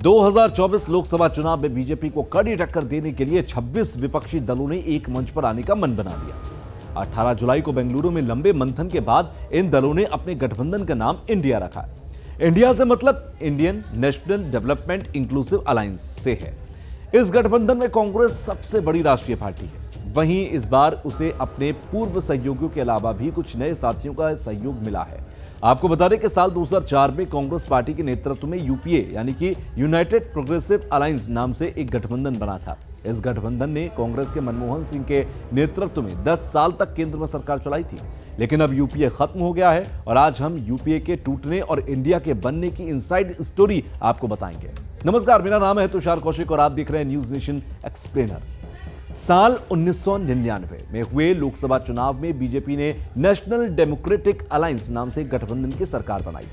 2024 लोकसभा चुनाव में बीजेपी को कड़ी टक्कर देने के लिए 26 विपक्षी दलों ने एक मंच पर आने का मन बना लिया। 18 जुलाई को बेंगलुरु में लंबे मंथन के बाद इन दलों ने अपने गठबंधन का नाम इंडिया रखा है। इंडिया से मतलब Indian national development inclusive alliance से है। इस गठबंधन में कांग्रेस सबसे बड़ी राष्ट्रीय पार्टी है। वहीं इस बार उसे अपने पूर्व सहयोगियों के अलावा भी कुछ नए साथियों का सहयोग मिला है। आपको बता दें कि साल 2004 में कांग्रेस पार्टी के नेतृत्व में यूपीए यानी कि यूनाइटेड प्रोग्रेसिव अलायंस नाम से एक गठबंधन बना था। इस गठबंधन ने कांग्रेस के मनमोहन सिंह के नेतृत्व में 10 साल तक केंद्र में सरकार चलाई थी। लेकिन अब यूपीए खत्म हो गया है और आज हम यूपीए के टूटने और इंडिया के बनने की इनसाइड स्टोरी आपको बताएंगे। नमस्कार, मेरा नाम है तुषार कौशिक और आप देख रहे हैं न्यूज नेशन एक्सप्लेनर। साल 1999 में हुए लोकसभा चुनाव में बीजेपी ने नेशनल डेमोक्रेटिक अलायंस नाम से गठबंधन की सरकार बनाई।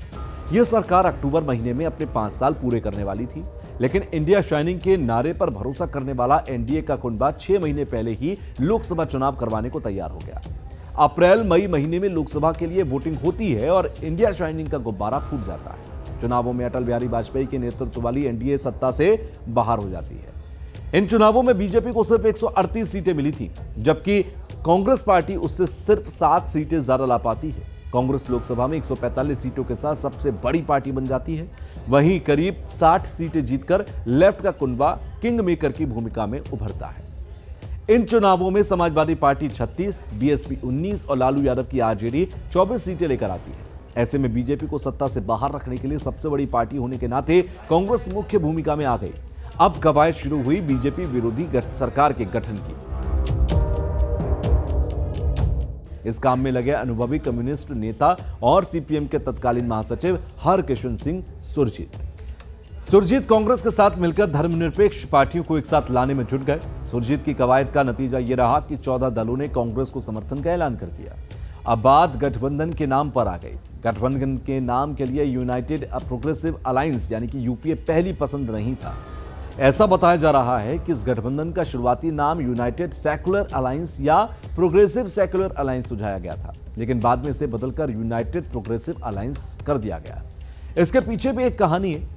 यह सरकार अक्टूबर महीने में अपने 5 साल पूरे करने वाली थी, लेकिन इंडिया शाइनिंग के नारे पर भरोसा करने वाला एनडीए का कुनबा 6 महीने पहले ही लोकसभा चुनाव करवाने को तैयार हो गया। अप्रैल मई महीने में लोकसभा के लिए वोटिंग होती है और इंडिया शाइनिंग का गुब्बारा फूट जाता है। चुनावों में अटल बिहारी वाजपेयी के नेतृत्व वाली एनडीए सत्ता से बाहर हो जाती है। इन चुनावों में बीजेपी को सिर्फ 138 सीटें मिली थी, जबकि कांग्रेस पार्टी उससे सिर्फ 7 सीटें ज्यादा ला पाती है। कांग्रेस लोकसभा में 145 सीटों के साथ सबसे बड़ी पार्टी बन जाती है। वहीं करीब 60 सीटें जीतकर लेफ्ट का कुनबा किंग मेकर की भूमिका में उभरता है। इन चुनावों में समाजवादी पार्टी 36, बीएसपी 19 और लालू यादव की आरजेडी 24 सीटें लेकर आती है। ऐसे में बीजेपी को सत्ता से बाहर रखने के लिए सबसे बड़ी पार्टी होने के नाते कांग्रेस मुख्य भूमिका में आ गई। अब कवायद शुरू हुई बीजेपी विरोधी सरकार के गठन की। इस काम में लगे अनुभवी कम्युनिस्ट नेता और सीपीएम के तत्कालीन महासचिव हरकिशन सिंह सुरजीत कांग्रेस के साथ मिलकर धर्मनिरपेक्ष पार्टियों को एक साथ लाने में जुट गए। सुरजीत की कवायद का नतीजा यह रहा कि 14 दलों ने कांग्रेस को समर्थन का ऐलान कर दिया। अब बात गठबंधन के नाम पर आ गई। गठबंधन के नाम के लिए यूनाइटेड प्रोग्रेसिव अलायंस यानी कि यूपीए पहली पसंद नहीं था। ऐसा बताया जा रहा है कि इस गठबंधन का शुरुआती नाम यूनाइटेड सेक्युलर अलायंस या प्रोग्रेसिव सेक्युलर अलायंस सुझाया गया था, लेकिन बाद में इसे बदलकर यूनाइटेड प्रोग्रेसिव अलायंस कर दिया गया। इसके पीछे भी एक कहानी है।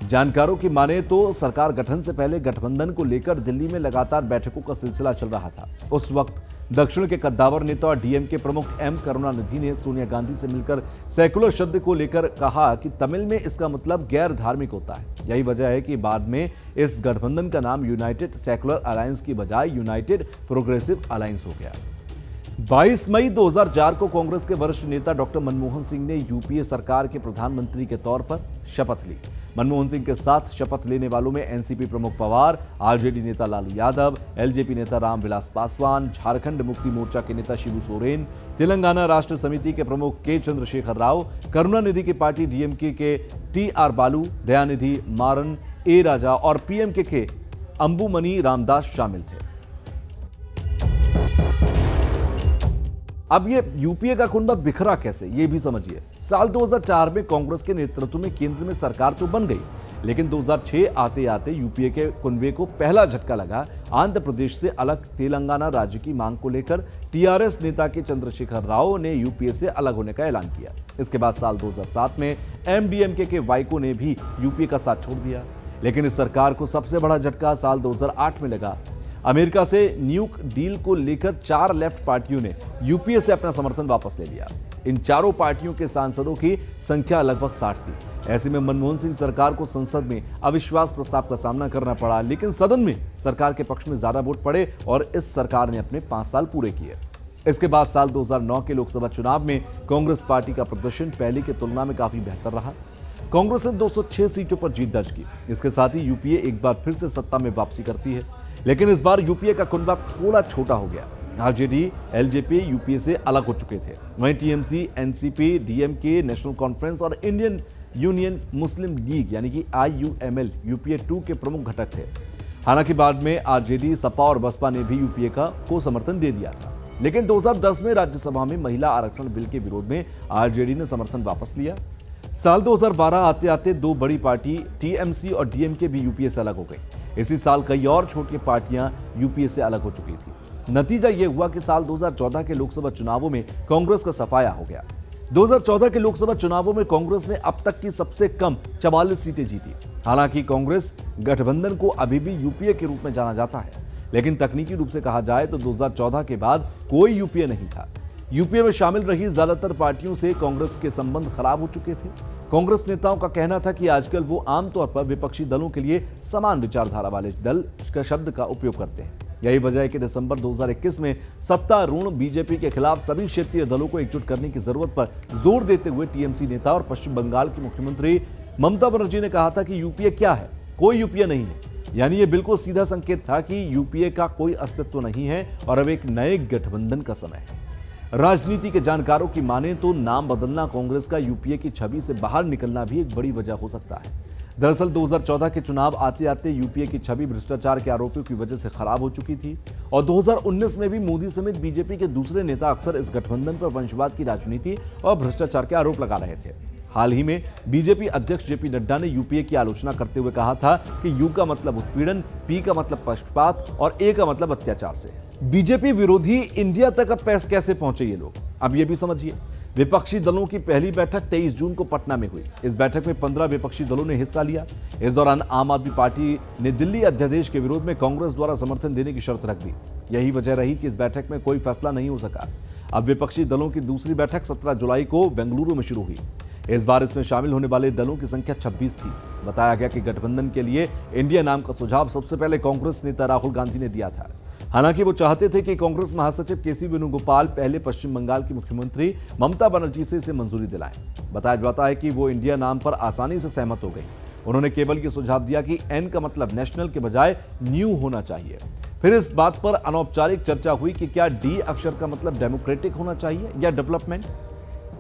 जानकारों की माने तो सरकार गठन से पहले गठबंधन को लेकर दिल्ली में लगातार बैठकों का सिलसिला चल रहा था। उस वक्त दक्षिण के कद्दावर नेता और डीएम के प्रमुख एम करुणानिधि ने सोनिया गांधी से मिलकर सेकुलर शब्द को लेकर कहा कि तमिल में इसका मतलब गैर धार्मिक होता है। यही वजह है कि बाद में इस गठबंधन का नाम यूनाइटेड सेकुलर अलायंस की बजाय यूनाइटेड प्रोग्रेसिव अलायंस हो गया। 22 मई 2004 को कांग्रेस के वरिष्ठ नेता डॉक्टर मनमोहन सिंह ने यूपीए सरकार के प्रधानमंत्री के तौर पर शपथ ली। मनमोहन सिंह के साथ शपथ लेने वालों में एनसीपी प्रमुख पवार, आरजेडी नेता लालू यादव, एलजेपी नेता रामविलास पासवान, झारखंड मुक्ति मोर्चा के नेता शिबू सोरेन, तेलंगाना राष्ट्र समिति के प्रमुख के चंद्रशेखर राव, करुणानिधि की पार्टी डीएमके के टी.आर. बालू, दयानिधि मारन, ए राजा और पीएमके के अंबुमनी रामदास शामिल थे। अब ये यूपीए का कुनबा बिखरा कैसे, ये भी समझिए। साल 2004 में कांग्रेस के नेतृत्व में केंद्र में सरकार तो बन गई, लेकिन 2006 आते आते यूपीए के कुनबे को पहला झटका लगा। आंध्र प्रदेश से अलग तेलंगाना राज्य की मांग को लेकर टीआरएस नेता के चंद्रशेखर राव ने यूपीए से अलग होने का ऐलान किया। इसके बाद साल 2007 में एमडीएमके के वाइको ने भी यूपीए का साथ छोड़ दिया। लेकिन इस सरकार को सबसे बड़ा झटका साल 2008 में लगा। अमेरिका से न्यूक डील को लेकर 4 लेफ्ट पार्टियों ने यूपीए से अपना समर्थन वापस ले लिया। इन चारों पार्टियों के सांसदों की संख्या लगभग 60 थी। ऐसे में मनमोहन सिंह सरकार को संसद में अविश्वास प्रस्ताव का सामना करना पड़ा, लेकिन सदन में सरकार के पक्ष में ज्यादा वोट पड़े और इस सरकार ने अपने 5 साल पूरे किए। इसके बाद साल 2009 के लोकसभा चुनाव में कांग्रेस पार्टी का प्रदर्शन पहले की तुलना में काफी बेहतर रहा। कांग्रेस ने 206 सीटों पर जीत दर्ज की। इसके साथ ही यूपीए एक बार फिर से सत्ता में वापसी करती है, लेकिन इस बार यूपीए का कुनबा थोड़ा छोटा हो गया। आरजेडी, एलजेपी यूपीए से अलग हो चुके थे। वहीं TMC, NCP, DMK, national conference और इंडियन यूनियन मुस्लिम लीग यानी कि आईयूएमएल यूपीए 2 के प्रमुख घटक थे। हालांकि बाद में आरजेडी, सपा और बसपा ने भी यूपीए को समर्थन दे दिया था। लेकिन 2010 में राज्यसभा में महिला आरक्षण बिल के विरोध में आरजेडी ने समर्थन वापस लिया। साल 2012 आते आते 2 बड़ी पार्टी टीएमसी और डीएमके भी यूपीए से अलग हो गई। इसी साल कई और छोटी पार्टियां यूपीए से अलग हो चुकी थी। नतीजा यह हुआ कि साल 2014 के लोकसभा चुनावों में कांग्रेस का सफाया हो गया। 2014 के लोकसभा चुनावों में कांग्रेस ने अब तक की सबसे कम 44 सीटें जीती। हालांकि कांग्रेस गठबंधन को अभी भी यूपीए के रूप में जाना जाता है, लेकिन तकनीकी रूप से कहा जाए तो 2014 के बाद कोई यूपीए नहीं था। यूपीए में शामिल रही ज्यादातर पार्टियों से कांग्रेस के संबंध खराब हो चुके थे। कांग्रेस नेताओं का कहना था कि आजकल वो आमतौर पर विपक्षी दलों के लिए समान विचारधारा वाले दल का शब्द का उपयोग करते हैं। यही वजह है कि दिसंबर 2021 में सत्तारूढ़ बीजेपी के खिलाफ सभी क्षेत्रीय दलों को एकजुट करने की जरूरत पर जोर देते हुए टीएमसी नेता और पश्चिम बंगाल की मुख्यमंत्री ममता बनर्जी ने कहा था कि यूपीए क्या है, कोई यूपीए नहीं है। यानी ये बिल्कुल सीधा संकेत था कि यूपीए का कोई अस्तित्व नहीं है और अब एक नए गठबंधन का समय है। राजनीति के जानकारों की माने तो नाम बदलना कांग्रेस का यूपीए की छवि से बाहर निकलना भी एक बड़ी वजह हो सकता है। दरअसल 2014 के चुनाव आते आते यूपीए की छवि भ्रष्टाचार के आरोपियों की वजह से खराब हो चुकी थी और 2019 में भी मोदी समेत बीजेपी के दूसरे नेता अक्सर इस गठबंधन पर वंशवाद की राजनीति और भ्रष्टाचार के आरोप लगा रहे थे। हाल ही में बीजेपी अध्यक्ष जेपी नड्डा ने यूपीए की आलोचना करते हुए कहा था कि यू का मतलब उत्पीड़न, पी का मतलब पक्षपात और ए का मतलब अत्याचार से। बीजेपी विरोधी इंडिया तक अब कैसे पहुंचे ये लोग, अब ये भी समझिए। विपक्षी दलों की पहली बैठक 23 जून को पटना में हुई। इस बैठक में 15 विपक्षी दलों ने हिस्सा लिया। इस दौरान आम आदमी पार्टी ने दिल्ली अध्यादेश के विरोध में कांग्रेस द्वारा समर्थन देने की शर्त रख दी। यही वजह रही कि इस बैठक में कोई फैसला नहीं हो सका। अब विपक्षी दलों की दूसरी बैठक 17 जुलाई को बेंगलुरु में शुरू हुई। इस बार इसमें शामिल होने वाले दलों की संख्या 26 थी। बताया गया कि गठबंधन के लिए इंडिया नाम का सुझाव सबसे पहले कांग्रेस नेता राहुल गांधी ने दिया था। हालांकि वो चाहते थे कि कांग्रेस महासचिव केसी वेणुगोपाल पहले पश्चिम बंगाल की मुख्यमंत्री ममता बनर्जी से इसे मंजूरी दिलाएं। बताया जाता है कि वो इंडिया नाम पर आसानी से सहमत हो गई। उन्होंने केवल ये सुझाव दिया कि एन का मतलब नेशनल के बजाय न्यू होना चाहिए। फिर इस बात पर अनौपचारिक चर्चा हुई कि क्या डी अक्षर का मतलब डेमोक्रेटिक होना चाहिए या डेवलपमेंट।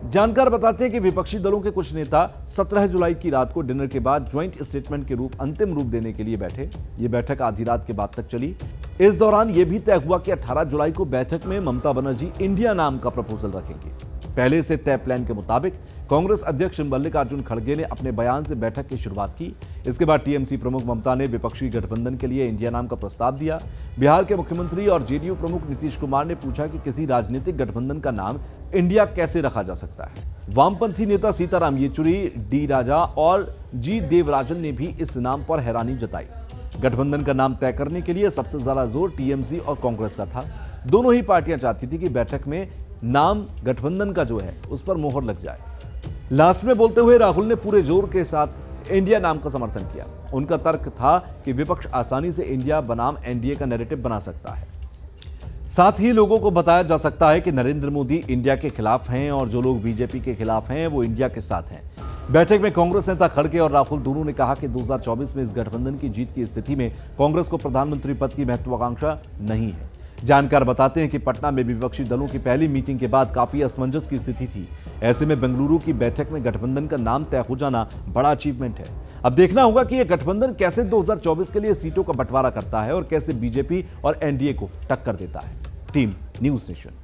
जानकार बताते हैं कि विपक्षी दलों के कुछ नेता 17 जुलाई की रात को डिनर के बाद ज्वाइंट स्टेटमेंट के रूप अंतिम रूप देने के लिए बैठे। ये बैठक आधी रात के बाद तक चली। इस दौरान यह भी तय हुआ कि 18 जुलाई को बैठक में ममता बनर्जी इंडिया नाम का प्रपोजल रखेंगे। पहले से तय प्लान के मुताबिक कांग्रेस अध्यक्ष मल्लिकार्जुन खड़गे ने अपने बयान से बैठक की शुरुआत की। इसके बाद टीएमसी प्रमुख ममता ने विपक्षी गठबंधन के लिए इंडिया नाम का प्रस्ताव दिया। बिहार के मुख्यमंत्री और जेडीयू प्रमुख नीतीश कुमार ने पूछा कि किसी राजनीतिक गठबंधन का नाम इंडिया कैसे रखा जा सकता है। वामपंथी नेता सीताराम येचुरी, डी राजा और जी देवराजन ने भी इस नाम पर हैरानी जताई। गठबंधन का नाम तय करने के लिए सबसे ज्यादा जोर टीएमसी और कांग्रेस का था। दोनों ही पार्टियां चाहती थी कि बैठक में नाम गठबंधन का जो है उस पर मोहर लग जाए। लास्ट में बोलते हुए राहुल ने पूरे जोर के साथ इंडिया नाम का समर्थन किया। उनका तर्क था कि विपक्ष आसानी से इंडिया बनाम एनडीए का नैरेटिव बना सकता है। साथ ही लोगों को बताया जा सकता है कि नरेंद्र मोदी इंडिया के खिलाफ हैं और जो लोग बीजेपी के खिलाफ हैं वो इंडिया के साथ हैं। बैठक में कांग्रेस नेता खड़गे और राहुल दोनों ने कहा कि 2024 में इस गठबंधन की जीत की स्थिति में कांग्रेस को प्रधानमंत्री पद की महत्वाकांक्षा नहीं है। जानकार बताते हैं कि पटना में विपक्षी दलों की पहली मीटिंग के बाद काफी असमंजस की स्थिति थी। ऐसे में बेंगलुरु की बैठक में गठबंधन का नाम तय हो जाना बड़ा अचीवमेंट है। अब देखना होगा कि यह गठबंधन कैसे 2024 के लिए सीटों का बंटवारा करता है और कैसे बीजेपी और एनडीए को टक्कर देता है। Team news nation.